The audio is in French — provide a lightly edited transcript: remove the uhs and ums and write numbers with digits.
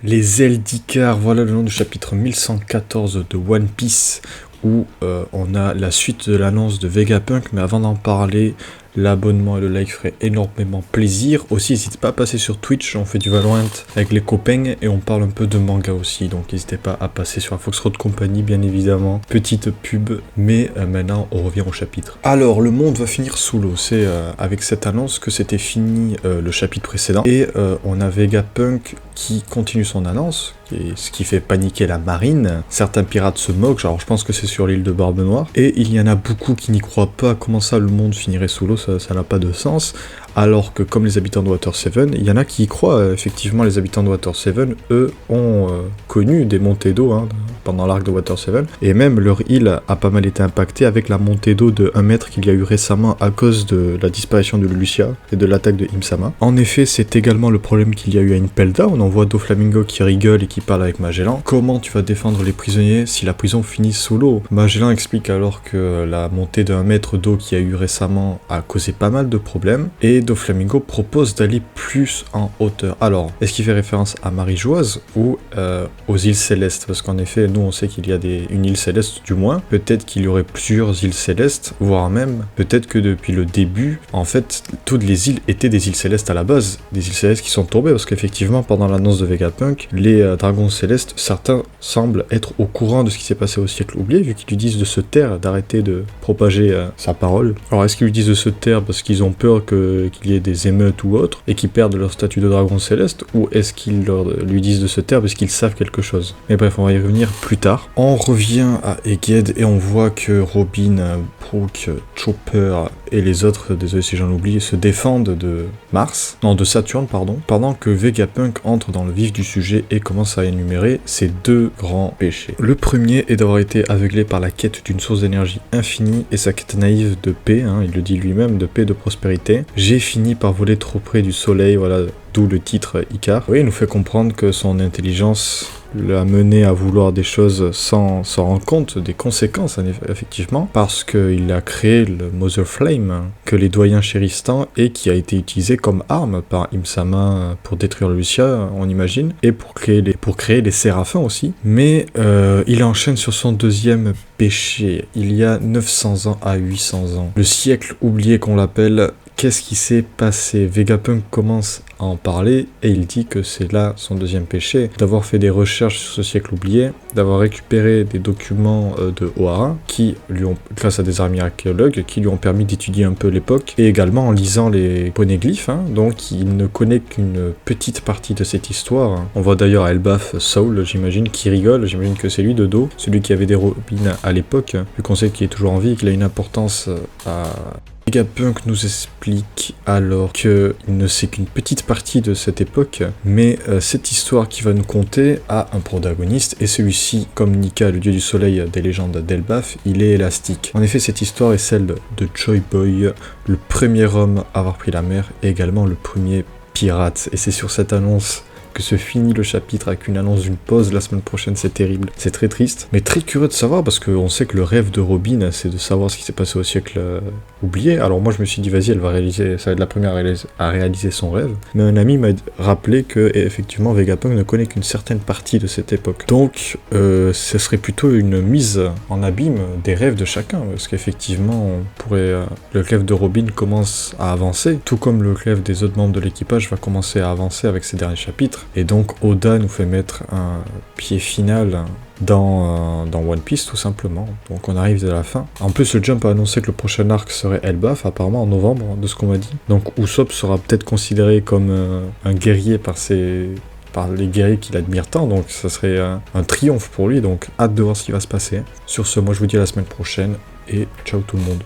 Les ailes d'Icare, voilà le nom du chapitre 1114 de One Piece, où on a la suite de l'annonce de Vegapunk, mais avant d'en parler, l'abonnement et le like ferait énormément plaisir. Aussi, n'hésitez pas à passer sur Twitch, on fait du Valorant avec les copains et on parle un peu de manga aussi, donc n'hésitez pas à passer sur la Foxroad Company, bien évidemment. Petite pub, mais maintenant on revient au chapitre. Alors, le monde va finir sous l'eau, c'est avec cette annonce que c'était fini le chapitre précédent, et on a Vegapunk qui continue son annonce, ce qui fait paniquer la marine. Certains pirates se moquent, genre je pense que c'est sur l'île de Barbe Noire, et il y en a beaucoup qui n'y croient pas. Comment ça le monde finirait sous l'eau, ça n'a pas de sens, alors que comme les habitants de Water 7, il y en a qui y croient. Effectivement, les habitants de Water 7, eux, ont connu des montées d'eau pendant l'arc de Water 7, et même leur île a pas mal été impactée avec la montée d'eau de 1 mètre qu'il y a eu récemment à cause de la disparition de Lucia et de l'attaque de Im-sama. En effet, c'est également le problème qu'il y a eu à Impel Down. On voit Doflamingo qui rigole et qui parle avec Magellan. Comment tu vas défendre les prisonniers si la prison finit sous l'eau? Magellan explique alors que la montée de 1 mètre d'eau qu'il y a eu récemment a causé pas mal de problèmes, et Doflamingo propose d'aller plus en hauteur. Alors, est-ce qu'il fait référence à Marie-Joise ou aux îles Célestes? Parce qu'en effet, nous on sait qu'il y a une île céleste du moins, peut-être qu'il y aurait plusieurs îles célestes, voire même, peut-être que depuis le début, en fait, toutes les îles étaient des îles célestes à la base, des îles célestes qui sont tombées, parce qu'effectivement, pendant l'annonce de Vegapunk, les dragons célestes, certains semblent être au courant de ce qui s'est passé au siècle oublié, vu qu'ils lui disent de se taire, d'arrêter de propager sa parole. Alors, est-ce qu'ils lui disent de se taire parce qu'ils ont peur qu'il y ait des émeutes ou autre, et qu'ils perdent leur statut de dragon céleste, ou est-ce qu'ils lui disent de se taire parce qu'ils savent quelque chose? Mais bref, on va y revenir plus tard. On revient à Egghead et on voit que Robin, Brook, Chopper et les autres, désolé si j'en oublie, se défendent de Saturne, pendant que Vegapunk entre dans le vif du sujet et commence à énumérer ses 2 grands péchés. Le premier est d'avoir été aveuglé par la quête d'une source d'énergie infinie et sa quête naïve de paix, il le dit lui-même, de paix et de prospérité. J'ai fini par voler trop près du soleil, voilà, d'où le titre Icare. Oui, il nous fait comprendre que son intelligence l'a mené à vouloir des choses sans s'en rendre compte des conséquences, effectivement, parce qu'il a créé le Mother Flame, que les doyens chérissent tant, et qui a été utilisé comme arme par Im-sama pour détruire Lucia, on imagine, et pour créer les séraphins aussi. Mais il enchaîne sur son deuxième péché. Il y a 900 ans à 800 ans. Le siècle oublié qu'on l'appelle. Qu'est-ce qui s'est passé? Vegapunk commence à en parler et il dit que c'est là son deuxième péché, d'avoir fait des recherches sur ce siècle oublié, d'avoir récupéré des documents de Ohara qui lui ont, grâce à des archéologues, qui lui ont permis d'étudier un peu l'époque, et également en lisant les poneglyphes, donc il ne connaît qu'une petite partie de cette histoire. On voit d'ailleurs à Elbaf Saul, j'imagine, qui rigole, j'imagine que c'est lui de dos, celui qui avait des robines à l'époque, vu qu'on sait qu'il est toujours en vie et qu'il a une importance à... Vegapunk nous explique alors qu'il ne sait qu'une petite partie de cette époque, mais cette histoire qui va nous conter a un protagoniste, et celui-ci, comme Nika, le dieu du soleil des légendes d'Elbaf, il est élastique. En effet, cette histoire est celle de Joy Boy, le premier homme à avoir pris la mer, et également le premier pirate. Et c'est sur cette annonce que se finit le chapitre, avec une annonce d'une pause la semaine prochaine. C'est terrible, c'est très triste, mais très curieux de savoir, parce qu'on sait que le rêve de Robin, c'est de savoir ce qui s'est passé au siècle oublié. Alors moi je me suis dit, vas-y, elle va réaliser, ça va être la première à réaliser son rêve, mais un ami m'a rappelé que effectivement Vegapunk ne connaît qu'une certaine partie de cette époque, donc ce serait plutôt une mise en abîme des rêves de chacun, parce qu'effectivement le rêve de Robin commence à avancer, tout comme le rêve des autres membres de l'équipage va commencer à avancer avec ces derniers chapitres. Et donc Oda nous fait mettre un pied final dans One Piece, tout simplement. Donc on arrive à la fin. En plus, le Jump a annoncé que le prochain arc serait Elbaf, apparemment en novembre, de ce qu'on m'a dit. Donc Usopp sera peut-être considéré comme un guerrier par les guerriers qu'il admire tant, donc ça serait un triomphe pour lui, donc hâte de voir ce qui va se passer. Sur ce, moi je vous dis à la semaine prochaine, et ciao tout le monde.